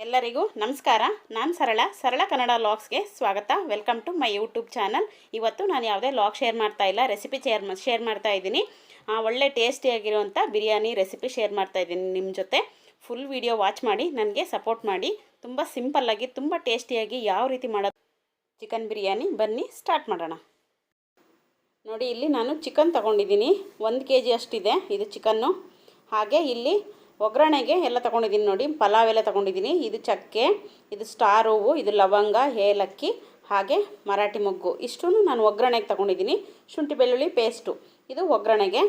ಎಲ್ಲರಿಗೂ ನಮಸ್ಕಾರ. ನಾನು ಸರಳ ಕನ್ನಡ ಲಾಗ್ಸ್ಗೆ ಸ್ವಾಗತ. Welcome to my YouTube channel. ಇವತ್ತು ನಾನು ಯಾವುದೇ ಲಾಗ್ ಶೇರ್ ಮಾಡ್ತಾ ಇಲ್ಲ, ರೆಸಿಪಿ ಶೇರ್ ಮಾಡ್ತಾ ಇದ್ದೀನಿ. ಒಳ್ಳೆ ಟೇಸ್ಟಿಯಾಗಿರುವಂಥ ಬಿರಿಯಾನಿ ರೆಸಿಪಿ ಶೇರ್ ಮಾಡ್ತಾ ಇದ್ದೀನಿ ನಿಮ್ಮ ಜೊತೆ. ಫುಲ್ ವಿಡಿಯೋ ವಾಚ್ ಮಾಡಿ ನನಗೆ ಸಪೋರ್ಟ್ ಮಾಡಿ. ತುಂಬ ಸಿಂಪಲ್ಲಾಗಿ ತುಂಬ ಟೇಸ್ಟಿಯಾಗಿ ಯಾವ ರೀತಿ ಮಾಡೋದು ಚಿಕನ್ ಬಿರಿಯಾನಿ, ಬನ್ನಿ ಸ್ಟಾರ್ಟ್ ಮಾಡೋಣ. ನೋಡಿ, ಇಲ್ಲಿ ನಾನು ಚಿಕನ್ ತೊಗೊಂಡಿದ್ದೀನಿ. 1 kg ಅಷ್ಟಿದೆ ಇದು ಚಿಕನ್ನು. ಹಾಗೆ ಇಲ್ಲಿ ಒಗ್ಗರಣೆಗೆ ಎಲ್ಲ ತೊಗೊಂಡಿದ್ದೀನಿ. ನೋಡಿ, ಪಲಾವ್ ಎಲ್ಲ ತೊಗೊಂಡಿದ್ದೀನಿ. ಇದು ಚಕ್ಕೆ, ಇದು ಸ್ಟಾರ್ ಹೂವು, ಇದು ಲವಂಗ, ಏಲಕ್ಕಿ, ಹಾಗೆ ಮರಾಠಿ ಮೊಗ್ಗು, ಇಷ್ಟೂ ನಾನು ಒಗ್ಗರಣೆಗೆ ತೊಗೊಂಡಿದ್ದೀನಿ. ಶುಂಠಿ ಬೆಳ್ಳುಳ್ಳಿ ಪೇಸ್ಟು ಇದು ಒಗ್ಗರಣೆಗೆ.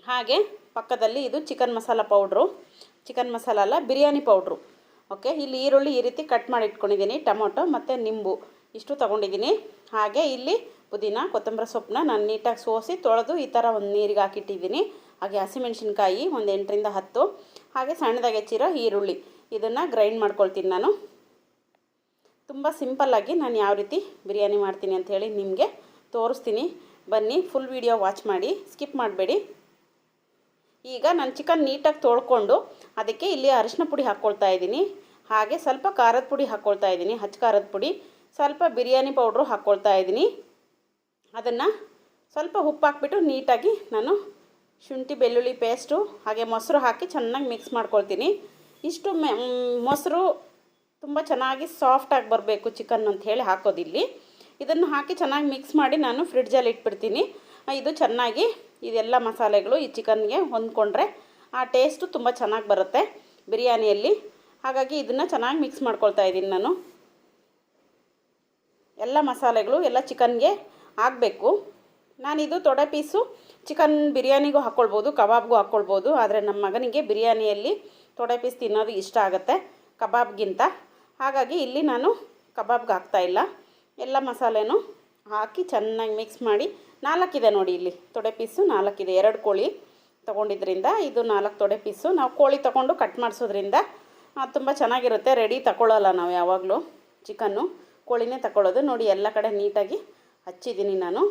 ಹಾಗೆ ಪಕ್ಕದಲ್ಲಿ ಇದು chicken masala powder, chicken masala ಅಲ್ಲ, ಬಿರಿಯಾನಿ ಪೌಡ್ರು. ಓಕೆ, ಇಲ್ಲಿ ಈರುಳ್ಳಿ ಈ ರೀತಿ ಕಟ್ ಮಾಡಿ ಇಟ್ಕೊಂಡಿದ್ದೀನಿ, ಟೊಮೊಟೊ ಮತ್ತು ನಿಂಬು ಇಷ್ಟು ತೊಗೊಂಡಿದ್ದೀನಿ. ಹಾಗೆ ಇಲ್ಲಿ ಪುದೀನ, ಕೊತ್ತಂಬರಿ ಸೊಪ್ಪನ್ನ ನಾನು ನೀಟಾಗಿ ಸೋಸಿ ತೊಳೆದು ಈ ಥರ ಒಂದು ನೀರಿಗೆ ಹಾಕಿಟ್ಟಿದ್ದೀನಿ. ಹಾಗೆ ಹಸಿಮೆಣ್ಸಿನ್ಕಾಯಿ ಒಂದು 8ರಿಂದ 10, ಹಾಗೆ ಸಣ್ಣದಾಗಿ ಹೆಚ್ಚಿರೋ ಈರುಳ್ಳಿ, ಇದನ್ನು ಗ್ರೈಂಡ್ ಮಾಡ್ಕೊಳ್ತೀನಿ ನಾನು. ತುಂಬ ಸಿಂಪಲ್ಲಾಗಿ ನಾನು ಯಾವ ರೀತಿ ಬಿರಿಯಾನಿ ಮಾಡ್ತೀನಿ ಅಂಥೇಳಿ ನಿಮಗೆ ತೋರಿಸ್ತೀನಿ. ಬನ್ನಿ, ಫುಲ್ ವಿಡಿಯೋ ವಾಚ್ ಮಾಡಿ, ಸ್ಕಿಪ್ ಮಾಡಬೇಡಿ. ಈಗ ನಾನು ಚಿಕನ್ ನೀಟಾಗಿ ತೊಳ್ಕೊಂಡು ಅದಕ್ಕೆ ಇಲ್ಲಿ ಅರಿಶಿನ ಪುಡಿ ಹಾಕ್ಕೊಳ್ತಾ ಇದ್ದೀನಿ. ಹಾಗೆ ಸ್ವಲ್ಪ ಖಾರದ ಪುಡಿ ಹಾಕ್ಕೊಳ್ತಾ ಇದ್ದೀನಿ, ಹಚ್ಚ ಖಾರದ ಪುಡಿ, ಸ್ವಲ್ಪ ಬಿರಿಯಾನಿ ಪೌಡ್ರು ಹಾಕ್ಕೊಳ್ತಾ ಇದ್ದೀನಿ. ಅದನ್ನು ಸ್ವಲ್ಪ ಉಪ್ಪು ಹಾಕ್ಬಿಟ್ಟು ನೀಟಾಗಿ ನಾನು ಶುಂಠಿ ಬೆಳ್ಳುಳ್ಳಿ ಪೇಸ್ಟು ಹಾಗೆ ಮೊಸರು ಹಾಕಿ ಚೆನ್ನಾಗಿ ಮಿಕ್ಸ್ ಮಾಡ್ಕೊಳ್ತೀನಿ. ಇಷ್ಟು ಮೊಸರು ತುಂಬ ಚೆನ್ನಾಗಿ ಸಾಫ್ಟಾಗಿ ಬರಬೇಕು ಚಿಕನ್ ಅಂತ ಹೇಳಿ ಹಾಕೋದಿಲ್ಲಿ. ಇದನ್ನು ಹಾಕಿ ಚೆನ್ನಾಗಿ ಮಿಕ್ಸ್ ಮಾಡಿ ನಾನು ಫ್ರಿಡ್ಜಲ್ಲಿ ಇಟ್ಬಿಡ್ತೀನಿ. ಇದು ಚೆನ್ನಾಗಿ ಇದೆಲ್ಲ ಮಸಾಲೆಗಳು ಈ ಚಿಕನ್ಗೆ ಹೊಂದ್ಕೊಂಡ್ರೆ ಆ ಟೇಸ್ಟು ತುಂಬ ಚೆನ್ನಾಗಿ ಬರುತ್ತೆ ಬಿರಿಯಾನಿಯಲ್ಲಿ. ಹಾಗಾಗಿ ಇದನ್ನು ಚೆನ್ನಾಗಿ ಮಿಕ್ಸ್ ಮಾಡ್ಕೊಳ್ತಾ ಇದ್ದೀನಿ ನಾನು. ಎಲ್ಲ ಮಸಾಲೆಗಳು ಎಲ್ಲ ಚಿಕನ್ಗೆ ಆಗಬೇಕು. ನಾನಿದು ತೊಡೆ ಪೀಸು ಚಿಕನ್ ಬಿರಿಯಾನಿಗೂ ಹಾಕ್ಕೊಳ್ಬೋದು, ಕಬಾಬ್ಗೂ ಹಾಕ್ಕೊಳ್ಬೋದು. ಆದರೆ ನಮ್ಮ ಮಗನಿಗೆ ಬಿರಿಯಾನಿಯಲ್ಲಿ ತೊಡೆ ಪೀಸ್ ತಿನ್ನೋದು ಇಷ್ಟ ಆಗುತ್ತೆ ಕಬಾಬ್ಗಿಂತ. ಹಾಗಾಗಿ ಇಲ್ಲಿ ನಾನು ಕಬಾಬ್ಗೆ ಹಾಕ್ತಾಯಿಲ್ಲ. ಎಲ್ಲ ಮಸಾಲೆನೂ ಹಾಕಿ ಚೆನ್ನಾಗಿ ಮಿಕ್ಸ್ ಮಾಡಿ 4 ಇದೆ ನೋಡಿ, ಇಲ್ಲಿ ತೊಡೆ ಪೀಸು 4 ಇದೆ. 2 ಕೋಳಿ ತೊಗೊಂಡಿದ್ದರಿಂದ ಇದು 4 ತೊಡೆ ಪೀಸು. ನಾವು ಕೋಳಿ ತೊಗೊಂಡು ಕಟ್ ಮಾಡಿಸೋದ್ರಿಂದ ತುಂಬ ಚೆನ್ನಾಗಿರುತ್ತೆ. ರೆಡಿ ತಗೊಳ್ಳಲ್ಲ ನಾವು ಯಾವಾಗಲೂ, ಚಿಕನ್ನು ಕೋಳಿನೇ ತಗೊಳ್ಳೋದು. ನೋಡಿ, ಎಲ್ಲ ಕಡೆ ನೀಟಾಗಿ ಹಚ್ಚಿದ್ದೀನಿ ನಾನು,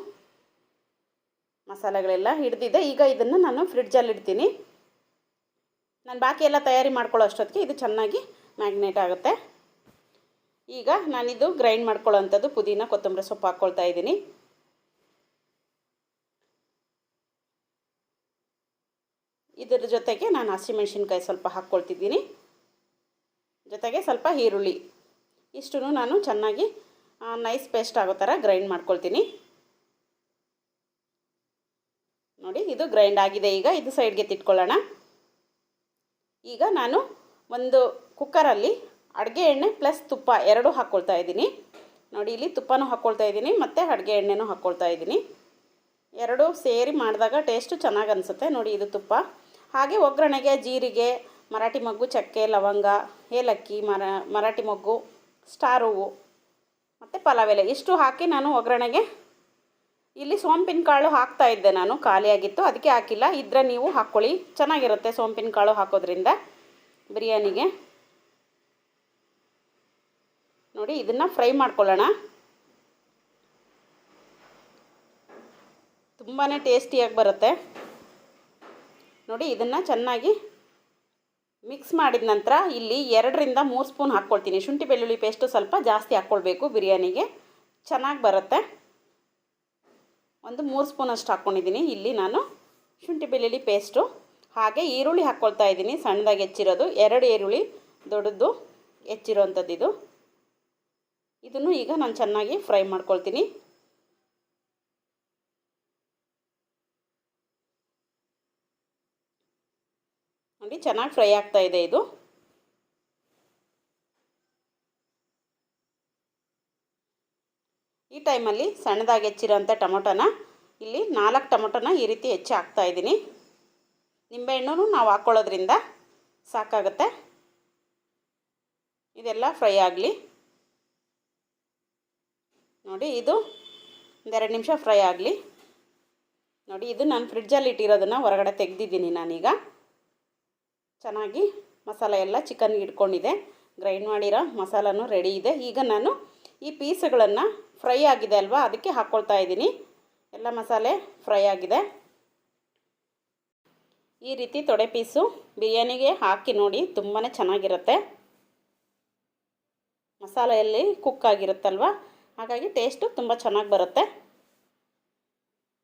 ಮಸಾಲೆಗಳೆಲ್ಲ ಹಿಡಿದಿದೆ. ಈಗ ಇದನ್ನು ನಾನು ಫ್ರಿಡ್ಜಲ್ಲಿ ಇಡ್ತೀನಿ. ನಾನು ಬಾಕಿ ಎಲ್ಲ ತಯಾರಿ ಮಾಡ್ಕೊಳ್ಳೋ ಅಷ್ಟೊತ್ತಿಗೆ ಇದು ಚೆನ್ನಾಗಿ ಮ್ಯಾಗ್ನೇಟ್ ಆಗುತ್ತೆ. ಈಗ ನಾನಿದು ಗ್ರೈಂಡ್ ಮಾಡ್ಕೊಳ್ಳೋ ಅಂಥದ್ದು ಪುದೀನ, ಕೊತ್ತಂಬರಿ ಸೊಪ್ಪು ಹಾಕ್ಕೊಳ್ತಾ ಇದ್ದೀನಿ. ಇದರ ಜೊತೆಗೆ ನಾನು ಹಸಿಮೆಣ್ಸಿನ್ಕಾಯಿ ಸ್ವಲ್ಪ ಹಾಕ್ಕೊಳ್ತಿದ್ದೀನಿ, ಜೊತೆಗೆ ಸ್ವಲ್ಪ ಈರುಳ್ಳಿ, ಇಷ್ಟೂ ನಾನು ಚೆನ್ನಾಗಿ ನೈಸ್ ಪೇಸ್ಟ್ ಆಗೋ ಥರ ಗ್ರೈಂಡ್ ಮಾಡ್ಕೊಳ್ತೀನಿ. ನೋಡಿ, ಇದು ಗ್ರೈಂಡ್ ಆಗಿದೆ. ಈಗ ಇದು ಸೈಡ್ಗೆ ತಿಟ್ಕೊಳ್ಳೋಣ. ಈಗ ನಾನು ಒಂದು ಕುಕ್ಕರಲ್ಲಿ ಅಡುಗೆ ಎಣ್ಣೆ ಪ್ಲಸ್ ತುಪ್ಪ 2 ಹಾಕ್ಕೊಳ್ತಾ ಇದ್ದೀನಿ. ನೋಡಿ, ಇಲ್ಲಿ ತುಪ್ಪನೂ ಹಾಕ್ಕೊಳ್ತಾ ಇದ್ದೀನಿ ಮತ್ತು ಅಡುಗೆ ಎಣ್ಣೆನೂ ಹಾಕ್ಕೊಳ್ತಾ ಇದ್ದೀನಿ. 2 ಸೇರಿ ಮಾಡಿದಾಗ ಟೇಸ್ಟು ಚೆನ್ನಾಗಿ ಅನಿಸುತ್ತೆ. ನೋಡಿ, ಇದು ತುಪ್ಪ. ಹಾಗೆ ಒಗ್ಗರಣೆಗೆ ಜೀರಿಗೆ, ಮರಾಠಿ ಮೊಗ್ಗು, ಚಕ್ಕೆ, ಲವಂಗ, ಏಲಕ್ಕಿ, ಮರಾಠಿ ಮೊಗ್ಗು, ಸ್ಟಾರ್ ಹೂವು ಮತ್ತು ಪಲಾವ್ ಎಲೆ ಇಷ್ಟು ಹಾಕಿ ನಾನು ಒಗ್ಗರಣೆಗೆ ಇಲ್ಲಿ ಸೋಂಪಿನ ಕಾಳು ಹಾಕ್ತಾ ಇದ್ದೆ. ನಾನು ಖಾಲಿಯಾಗಿತ್ತು, ಅದಕ್ಕೆ ಹಾಕಿಲ್ಲ. ಇದ್ದರೆ ನೀವು ಹಾಕ್ಕೊಳ್ಳಿ, ಚೆನ್ನಾಗಿರುತ್ತೆ ಸೋಂಪಿನ ಕಾಳು ಹಾಕೋದ್ರಿಂದ ಬಿರಿಯಾನಿಗೆ. ನೋಡಿ, ಇದನ್ನು ಫ್ರೈ ಮಾಡ್ಕೊಳ್ಳೋಣ. ತುಂಬಾ ಟೇಸ್ಟಿಯಾಗಿ ಬರುತ್ತೆ. ನೋಡಿ, ಇದನ್ನು ಚೆನ್ನಾಗಿ ಮಿಕ್ಸ್ ಮಾಡಿದ ನಂತರ ಇಲ್ಲಿ 2ರಿಂದ 3 ಸ್ಪೂನ್ ಹಾಕ್ಕೊಳ್ತೀನಿ. ಶುಂಠಿ ಬೆಳ್ಳುಳ್ಳಿ ಪೇಸ್ಟು ಸ್ವಲ್ಪ ಜಾಸ್ತಿ ಹಾಕ್ಕೊಳ್ಬೇಕು, ಬಿರಿಯಾನಿಗೆ ಚೆನ್ನಾಗಿ ಬರುತ್ತೆ. ಒಂದು 3 ಸ್ಪೂನ್ ಅಷ್ಟು ಹಾಕ್ಕೊಂಡಿದ್ದೀನಿ ಇಲ್ಲಿ ನಾನು ಶುಂಠಿ ಬೆಳ್ಳುಳ್ಳಿ ಪೇಸ್ಟು. ಹಾಗೆ ಈರುಳ್ಳಿ ಹಾಕ್ಕೊಳ್ತಾ ಇದ್ದೀನಿ, ಸಣ್ಣದಾಗಿ ಹೆಚ್ಚಿರೋದು 2 ಈರುಳ್ಳಿ, ದೊಡ್ಡದು ಹೆಚ್ಚಿರೋವಂಥದ್ದು ಇದು. ಇದನ್ನು ಈಗ ನಾನು ಚೆನ್ನಾಗಿ ಫ್ರೈ ಮಾಡ್ಕೊಳ್ತೀನಿ. ನೋಡಿ, ಚೆನ್ನಾಗಿ ಫ್ರೈ ಆಗ್ತಾ ಇದೆ ಇದು. ಈ ಟೈಮಲ್ಲಿ ಸಣ್ಣದಾಗಿ ಹೆಚ್ಚಿರೋಂಥ ಟೊಮೊಟೊನ ಇಲ್ಲಿ 4 ಟೊಮೊಟೊನ ಈ ರೀತಿ ಹೆಚ್ಚಿ ಹಾಕ್ತಾ ಇದ್ದೀನಿ. ನಿಂಬೆಹಣ್ಣು ನಾವು ಹಾಕ್ಕೊಳ್ಳೋದ್ರಿಂದ ಸಾಕಾಗುತ್ತೆ. ಇದೆಲ್ಲ ಫ್ರೈ ಆಗಲಿ. ನೋಡಿ, ಇದು 2 ನಿಮಿಷ ಫ್ರೈ ಆಗಲಿ. ನೋಡಿ, ಇದು ನಾನು ಫ್ರಿಡ್ಜಲ್ಲಿ ಇಟ್ಟಿರೋದನ್ನು ಹೊರಗಡೆ ತೆಗೆದಿದ್ದೀನಿ ನಾನೀಗ. ಚೆನ್ನಾಗಿ ಮಸಾಲೆ ಎಲ್ಲ ಚಿಕನ್ಗೆ ಇಟ್ಕೊಂಡಿದೆ. ಗ್ರೈಂಡ್ ಮಾಡಿರೋ ಮಸಾಲನೂ ರೆಡಿ ಇದೆ. ಈಗ ನಾನು ಈ ಪೀಸ್ಗಳನ್ನು ಫ್ರೈ ಆಗಿದೆ ಅಲ್ವಾ, ಅದಕ್ಕೆ ಹಾಕ್ಕೊಳ್ತಾ ಇದ್ದೀನಿ. ಎಲ್ಲ ಮಸಾಲೆ ಫ್ರೈ ಆಗಿದೆ. ಈ ರೀತಿ ತೊಡೆ ಪೀಸು ಬಿರಿಯಾನಿಗೆ ಹಾಕಿ ನೋಡಿ, ತುಂಬಾ ಚೆನ್ನಾಗಿರುತ್ತೆ. ಮಸಾಲೆಯಲ್ಲಿ ಕುಕ್ ಆಗಿರುತ್ತಲ್ವ, ಹಾಗಾಗಿ ಟೇಸ್ಟು ತುಂಬ ಚೆನ್ನಾಗಿ ಬರುತ್ತೆ.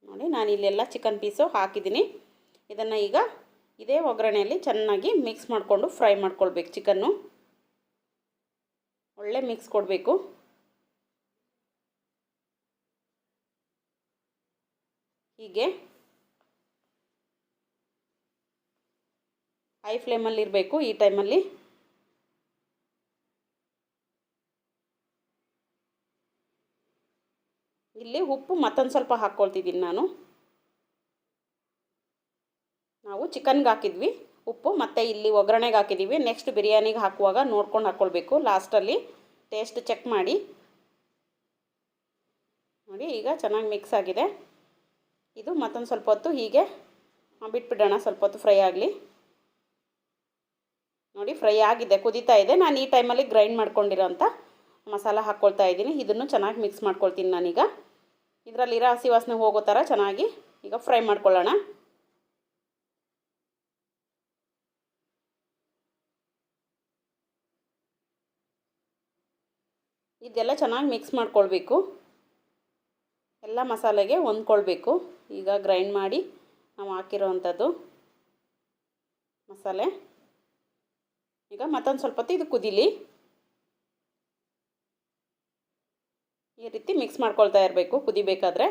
ನೋಡಿ, ನಾನು ಇಲ್ಲೆಲ್ಲ ಚಿಕನ್ ಪೀಸು ಹಾಕಿದ್ದೀನಿ. ಇದನ್ನು ಈಗ ಇದೇ ಒಗ್ಗರಣೆಯಲ್ಲಿ ಚೆನ್ನಾಗಿ ಮಿಕ್ಸ್ ಮಾಡಿಕೊಂಡು ಫ್ರೈ ಮಾಡ್ಕೊಳ್ಬೇಕು. ಚಿಕನ್ನು ಒಳ್ಳೆ ಮಿಕ್ಸ್ ಕೊಡಬೇಕು. ಹೀಗೆ ಹೈ ಫ್ಲೇಮಲ್ಲಿ ಇರಬೇಕು ಈ ಟೈಮಲ್ಲಿ. ಇಲ್ಲಿ ಉಪ್ಪು ಮತ್ತೊಂದು ಸ್ವಲ್ಪ ಹಾಕ್ಕೊಳ್ತಿದ್ದೀನಿ ನಾನು. ನಾವು ಚಿಕನ್ಗೆ ಹಾಕಿದ್ವಿ ಉಪ್ಪು, ಮತ್ತು ಇಲ್ಲಿ ಒಗ್ಗರಣೆಗೆ ಹಾಕಿದ್ದೀವಿ. ನೆಕ್ಸ್ಟ್ ಬಿರಿಯಾನಿಗೆ ಹಾಕುವಾಗ ನೋಡ್ಕೊಂಡು ಹಾಕ್ಕೊಳ್ಬೇಕು. ಲಾಸ್ಟಲ್ಲಿ ಟೇಸ್ಟ್ ಚೆಕ್ ಮಾಡಿ. ನೋಡಿ, ಈಗ ಚೆನ್ನಾಗಿ ಮಿಕ್ಸ್ ಆಗಿದೆ. ಇದು ಮತ್ತೊಂದು ಸ್ವಲ್ಪ ಹೊತ್ತು ಹೀಗೆ ಬಿಟ್ಬಿಡೋಣ, ಸ್ವಲ್ಪ ಹೊತ್ತು ಫ್ರೈ ಆಗಲಿ. ನೋಡಿ, ಫ್ರೈ ಆಗಿದೆ, ಕುದೀತಾ ಇದೆ. ನಾನು ಈ ಟೈಮಲ್ಲಿ ಗ್ರೈಂಡ್ ಮಾಡ್ಕೊಂಡಿರೋಂಥ ಮಸಾಲ ಹಾಕ್ಕೊಳ್ತಾ ಇದ್ದೀನಿ. ಇದನ್ನು ಚೆನ್ನಾಗಿ ಮಿಕ್ಸ್ ಮಾಡ್ಕೊಳ್ತೀನಿ ನಾನೀಗ. ಇದರಲ್ಲಿರೋ ಹಸಿ ವಾಸನೆ ಹೋಗೋ ಥರ ಚೆನ್ನಾಗಿ ಈಗ ಫ್ರೈ ಮಾಡ್ಕೊಳ್ಳೋಣ. ಇದೆಲ್ಲ ಚೆನ್ನಾಗಿ ಮಿಕ್ಸ್ ಮಾಡ್ಕೊಳ್ಬೇಕು, ಎಲ್ಲ ಮಸಾಲೆಗೆ ಹೊಂದ್ಕೊಳ್ಬೇಕು. ಈಗ ಗ್ರೈಂಡ್ ಮಾಡಿ ನಾವು ಹಾಕಿರೋ ಅಂಥದ್ದು ಮಸಾಲೆ ಈಗ ಮತ್ತೊಂದು ಸ್ವಲ್ಪ ಹೊತ್ತು ಇದು ಕುದೀಲಿ. ಈ ರೀತಿ ಮಿಕ್ಸ್ ಮಾಡ್ಕೊಳ್ತಾ ಇರಬೇಕು ಕುದಿಬೇಕಾದ್ರೆ.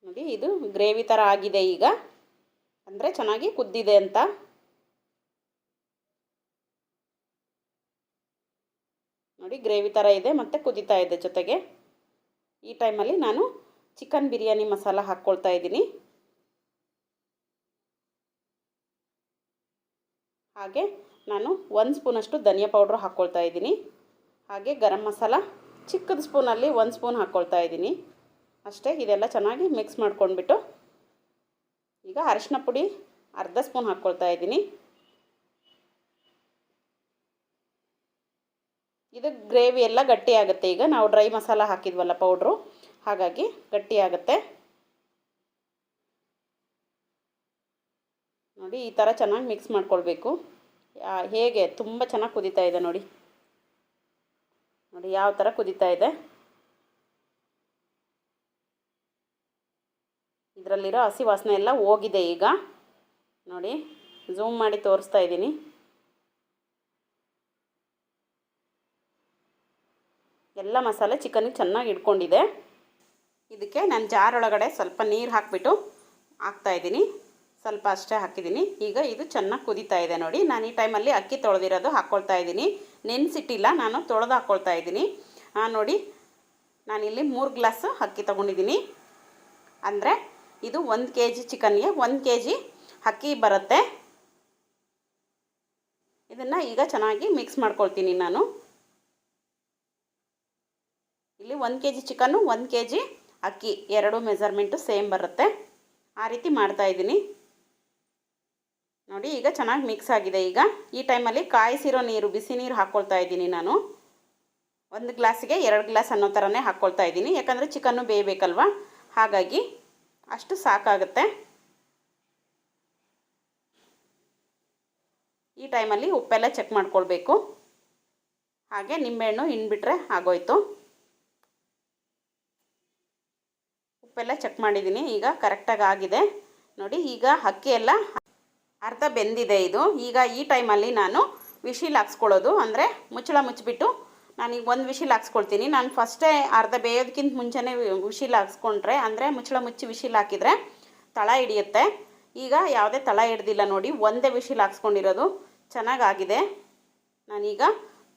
ನೋಡಿ, ಇದು ಗ್ರೇವಿ ಥರ ಆಗಿದೆ ಈಗ, ಅಂದರೆ ಚೆನ್ನಾಗಿ ಕುದ್ದಿದೆ ಅಂತ. ನೋಡಿ, ಗ್ರೇವಿ ಥರ ಇದೆ ಮತ್ತು ಕುದೀತಾ ಇದೆ ಜೊತೆಗೆ. ಈ ಟೈಮಲ್ಲಿ ನಾನು ಚಿಕನ್ ಬಿರಿಯಾನಿ ಮಸಾಲ ಹಾಕ್ಕೊಳ್ತಾ ಇದ್ದೀನಿ. ಹಾಗೆ ನಾನು 1 ಸ್ಪೂನಷ್ಟು ಧನಿಯಾ ಪೌಡ್ರ್ ಹಾಕ್ಕೊಳ್ತಾ ಇದ್ದೀನಿ. ಹಾಗೆ ಗರಂ ಮಸಾಲ ಚಿಕ್ಕದ ಸ್ಪೂನಲ್ಲಿ 1 ಸ್ಪೂನ್ ಹಾಕ್ಕೊಳ್ತಾ ಇದ್ದೀನಿ ಅಷ್ಟೇ. ಇದೆಲ್ಲ ಚೆನ್ನಾಗಿ ಮಿಕ್ಸ್ ಮಾಡ್ಕೊಂಡ್ಬಿಟ್ಟು ಈಗ ಅರಿಶಿನ ಪುಡಿ ಅರ್ಧ ಸ್ಪೂನ್ ಹಾಕ್ಕೊಳ್ತಾ ಇದ್ದೀನಿ. ಇದು ಗ್ರೇವಿ ಎಲ್ಲ ಗಟ್ಟಿ ಆಗುತ್ತೆ. ಈಗ ನಾವು ಡ್ರೈ ಮಸಾಲ ಹಾಕಿದ್ವಲ್ಲ ಪೌಡ್ರು, ಹಾಗಾಗಿ ಗಟ್ಟಿ ಆಗುತ್ತೆ. ನೋಡಿ, ಈ ಥರ ಚೆನ್ನಾಗಿ ಮಿಕ್ಸ್ ಮಾಡ್ಕೊಳ್ಬೇಕು. ಹೇಗೆ ತುಂಬ ಚೆನ್ನಾಗಿ ಕುದೀತಾ ಇದೆ ನೋಡಿ. ನೋಡಿ ಯಾವ ಥರ ಕುದೀತಾ ಇದೆ. ಇದರಲ್ಲಿರೋ ಹಸಿ ವಾಸನೆ ಎಲ್ಲ ಹೋಗಿದೆ ಈಗ. ನೋಡಿ, ಝೂಮ್ ಮಾಡಿ ತೋರಿಸ್ತಾ ಇದ್ದೀನಿ. ಎಲ್ಲ ಮಸಾಲೆ ಚಿಕನ್ನಿಗೆ ಚೆನ್ನಾಗಿ ಇಟ್ಕೊಂಡಿದೆ. ಇದಕ್ಕೆ ನಾನು ಜಾರ್ ಒಳಗಡೆ ಸ್ವಲ್ಪ ನೀರು ಹಾಕಿಬಿಟ್ಟು ಹಾಕ್ತಾಯಿದ್ದೀನಿ. ಸ್ವಲ್ಪ ಅಷ್ಟೇ ಹಾಕಿದ್ದೀನಿ. ಈಗ ಇದು ಚೆನ್ನಾಗಿ ಕುದೀತಾ ಇದೆ ನೋಡಿ. ನಾನು ಈ ಟೈಮಲ್ಲಿ ಅಕ್ಕಿ ತೊಳೆದಿರೋದು ಹಾಕ್ಕೊಳ್ತಾ ಇದ್ದೀನಿ. ನೆನೆಸಿಟ್ಟಿಲ್ಲ, ನಾನು ತೊಳೆದು ಹಾಕ್ಕೊಳ್ತಾ ಇದ್ದೀನಿ. ನೋಡಿ, ನಾನಿಲ್ಲಿ 3 ಗ್ಲಾಸ್ ಅಕ್ಕಿ ತೊಗೊಂಡಿದ್ದೀನಿ. ಅಂದರೆ ಇದು 1 kg ಚಿಕನ್ಗೆ 1 kg ಅಕ್ಕಿ ಬರುತ್ತೆ. ಇದನ್ನು ಈಗ ಚೆನ್ನಾಗಿ ಮಿಕ್ಸ್ ಮಾಡ್ಕೊಳ್ತೀನಿ ನಾನು. ಇಲ್ಲಿ 1 kg ಚಿಕನ್ನು 1 kg ಅಕ್ಕಿ, ಎರಡು ಮೆಜರ್ಮೆಂಟು ಸೇಮ್ ಬರುತ್ತೆ. ಆ ರೀತಿ ಮಾಡ್ತಾಯಿದ್ದೀನಿ ನೋಡಿ. ಈಗ ಚೆನ್ನಾಗಿ ಮಿಕ್ಸ್ ಆಗಿದೆ. ಈಗ ಈ ಟೈಮಲ್ಲಿ ಕಾಯಿಸಿರೋ ನೀರು, ಬಿಸಿ ನೀರು ಹಾಕ್ಕೊಳ್ತಾ ಇದ್ದೀನಿ ನಾನು. 1 ಗ್ಲಾಸಿಗೆ 2 ಗ್ಲಾಸ್ ಅನ್ನೋ ಥರನೇ ಹಾಕ್ಕೊಳ್ತಾ ಇದ್ದೀನಿ, ಯಾಕಂದರೆ ಚಿಕನ್ನು ಬೇಯಬೇಕಲ್ವ, ಹಾಗಾಗಿ ಅಷ್ಟು ಸಾಕಾಗುತ್ತೆ. ಈ ಟೈಮಲ್ಲಿ ಉಪ್ಪೆಲ್ಲ ಚೆಕ್ ಮಾಡ್ಕೊಳ್ಬೇಕು. ಹಾಗೆ ನಿಂಬೆಹಣ್ಣು ಹಿಂಡ್ಬಿಟ್ರೆ ಆಗೋಯ್ತು. ಉಪ್ಪೆಲ್ಲ ಚೆಕ್ ಮಾಡಿದ್ದೀನಿ, ಈಗ ಕರೆಕ್ಟಾಗಿ ಆಗಿದೆ ನೋಡಿ. ಈಗ ಅಕ್ಕಿ ಎಲ್ಲ ಅರ್ಧ ಬೆಂದಿದೆ ಇದು. ಈಗ ಈ ಟೈಮಲ್ಲಿ ನಾನು ವಿಶಿಲ್ ಹಾಕ್ಸ್ಕೊಳ್ಳೋದು, ಅಂದರೆ ಮುಚ್ಚಳ ಮುಚ್ಚಿಬಿಟ್ಟು ನಾನೀಗ 1 ವಿಶಿಲ್ ಹಾಕ್ಸ್ಕೊಳ್ತೀನಿ. ನಾನು ಫಸ್ಟೇ ಅರ್ಧ ಬೇಯೋದಕ್ಕಿಂತ ಮುಂಚೆನೇ ವಿಶಿಲ್ ಹಾಕ್ಸ್ಕೊಂಡ್ರೆ, ಅಂದರೆ ಮುಚ್ಚಳ ಮುಚ್ಚಿ ವಿಶಿಲ್ ಹಾಕಿದರೆ ತಳ ಹಿಡಿಯುತ್ತೆ. ಈಗ ಯಾವುದೇ ತಳ ಹಿಡ್ದಿಲ್ಲ ನೋಡಿ, ಒಂದೇ ವಿಶಿಲ್ ಹಾಕ್ಸ್ಕೊಂಡಿರೋದು, ಚೆನ್ನಾಗಾಗಿದೆ. ನಾನೀಗ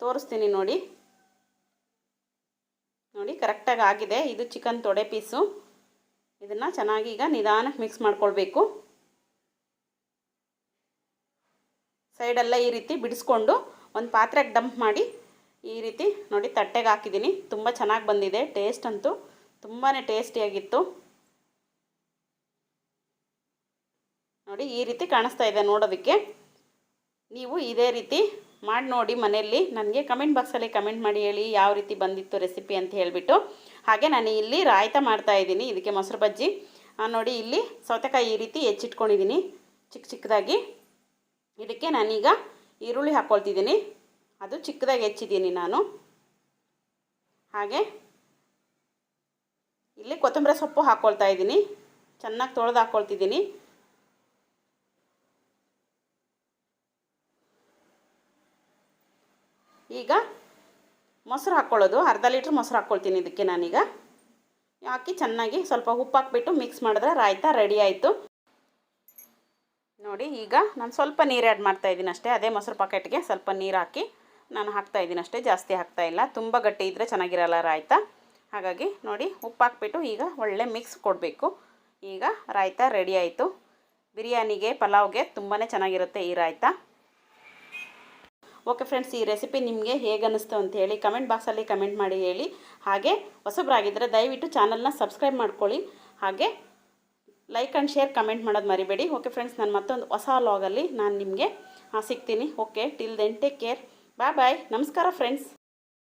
ತೋರಿಸ್ತೀನಿ ನೋಡಿ. ನೋಡಿ, ಕರೆಕ್ಟಾಗಿ ಆಗಿದೆ. ಇದು ಚಿಕನ್ ತೊಡೆ ಪೀಸು. ಇದನ್ನು ಚೆನ್ನಾಗಿ ಈಗ ನಿಧಾನಕ್ಕೆ ಮಿಕ್ಸ್ ಮಾಡ್ಕೊಳ್ಬೇಕು. ಸೈಡೆಲ್ಲ ಈ ರೀತಿ ಬಿಡಿಸ್ಕೊಂಡು ಒಂದು ಪಾತ್ರೆಗೆ ಡಂಪ್ ಮಾಡಿ ಈ ರೀತಿ ನೋಡಿ ತಟ್ಟೆಗೆ ಹಾಕಿದ್ದೀನಿ. ತುಂಬ ಚೆನ್ನಾಗಿ ಬಂದಿದೆ. ಟೇಸ್ಟ್ ಅಂತೂ ತುಂಬಾ ಟೇಸ್ಟಿಯಾಗಿತ್ತು ನೋಡಿ. ಈ ರೀತಿ ಕಾಣಿಸ್ತಾ ಇದೆ ನೋಡೋದಕ್ಕೆ. ನೀವು ಇದೇ ರೀತಿ ಮಾಡಿ ನೋಡಿ ಮನೆಯಲ್ಲಿ. ನನಗೆ ಕಮೆಂಟ್ ಬಾಕ್ಸಲ್ಲಿ ಕಮೆಂಟ್ ಮಾಡಿ ಹೇಳಿ ಯಾವ ರೀತಿ ಬಂದಿತ್ತು ರೆಸಿಪಿ ಅಂತ ಹೇಳಿಬಿಟ್ಟು. ಹಾಗೆ ನಾನು ಇಲ್ಲಿ ರಾಯ್ತ ಮಾಡ್ತಾಯಿದ್ದೀನಿ, ಇದಕ್ಕೆ ಮೊಸರು ಬಜ್ಜಿ. ನೋಡಿ, ಇಲ್ಲಿ ಸೌತೆಕಾಯಿ ಈ ರೀತಿ ಹೆಚ್ಚಿಟ್ಕೊಂಡಿದ್ದೀನಿ ಚಿಕ್ಕ ಚಿಕ್ಕದಾಗಿ. ಇದಕ್ಕೆ ನಾನೀಗ ಈರುಳ್ಳಿ ಹಾಕ್ಕೊಳ್ತಿದ್ದೀನಿ. ಅದು ಚಿಕ್ಕದಾಗಿ ಹೆಚ್ಚಿದ್ದೀನಿ ನಾನು. ಹಾಗೆ ಇಲ್ಲಿ ಕೊತ್ತಂಬರಿ ಸೊಪ್ಪು ಹಾಕ್ಕೊಳ್ತಾ ಇದ್ದೀನಿ. ಚೆನ್ನಾಗಿ ತೊಳೆದು ಹಾಕ್ಕೊಳ್ತಿದ್ದೀನಿ. ಈಗ ಮೊಸರು ಹಾಕ್ಕೊಳ್ಳೋದು, ಅರ್ಧ ಲೀಟ್ರ್ ಮೊಸರು ಹಾಕ್ಕೊಳ್ತೀನಿ ಇದಕ್ಕೆ ನಾನೀಗ. ಹಾಕಿ ಚೆನ್ನಾಗಿ ಸ್ವಲ್ಪ ಉಪ್ಪು ಹಾಕ್ಬಿಟ್ಟು ಮಿಕ್ಸ್ ಮಾಡಿದ್ರೆ ರಾಯ್ತಾ ರೆಡಿ ಆಯಿತು ನೋಡಿ. ಈಗ ನಾನು ಸ್ವಲ್ಪ ನೀರು ಆ್ಯಡ್ ಮಾಡ್ತಾಯಿದ್ದೀನಿ ಅಷ್ಟೇ. ಅದೇ ಮೊಸರು ಪ್ಯಾಕೆಟ್ಗೆ ಸ್ವಲ್ಪ ನೀರು ಹಾಕಿ ನಾನು ಹಾಕ್ತಾಯಿದ್ದೀನಿ ಅಷ್ಟೇ, ಜಾಸ್ತಿ ಹಾಕ್ತಾಯಿಲ್ಲ. ತುಂಬ ಗಟ್ಟಿ ಇದ್ದರೆ ಚೆನ್ನಾಗಿರಲ್ಲ ರಾಯ್ತಾ. ಹಾಗಾಗಿ ನೋಡಿ ಉಪ್ಪು ಹಾಕ್ಬಿಟ್ಟು ಈಗ ಒಳ್ಳೆ ಮಿಕ್ಸ್ ಕೊಡಬೇಕು. ಈಗ ರಾಯ್ತಾ ರೆಡಿ ಆಯಿತು. ಬಿರಿಯಾನಿಗೆ ಪಲಾವ್ಗೆ ತುಂಬಾ ಚೆನ್ನಾಗಿರುತ್ತೆ ಈ ರಾಯ್ತಾ. ಓಕೆ ಫ್ರೆಂಡ್ಸ್, ಈ ರೆಸಿಪಿ ನಿಮಗೆ ಹೇಗೆ ಅನ್ನಿಸ್ತು ಅಂತ ಹೇಳಿ ಕಮೆಂಟ್ ಬಾಕ್ಸಲ್ಲಿ ಕಮೆಂಟ್ ಮಾಡಿ ಹೇಳಿ. ಹಾಗೆ ಹೊಸಬ್ರಾಗಿದ್ದರೆ ದಯವಿಟ್ಟು ಚಾನಲ್ನ ಸಬ್ಸ್ಕ್ರೈಬ್ ಮಾಡ್ಕೊಳ್ಳಿ. ಹಾಗೆ ಲೈಕ್ ಆ್ಯಂಡ್ ಶೇರ್ ಕಮೆಂಟ್ ಮಾಡೋದು ಮರಿಬೇಡಿ. ಓಕೆ ಫ್ರೆಂಡ್ಸ್, ನಾನು ಮತ್ತೊಂದು ಹೊಸ ವ್ಲಾಗಲ್ಲಿ ನಾನು ನಿಮಗೆ ಸಿಗ್ತೀನಿ. Okay, till then take care, bye bye, ನಮಸ್ಕಾರ ಫ್ರೆಂಡ್ಸ್.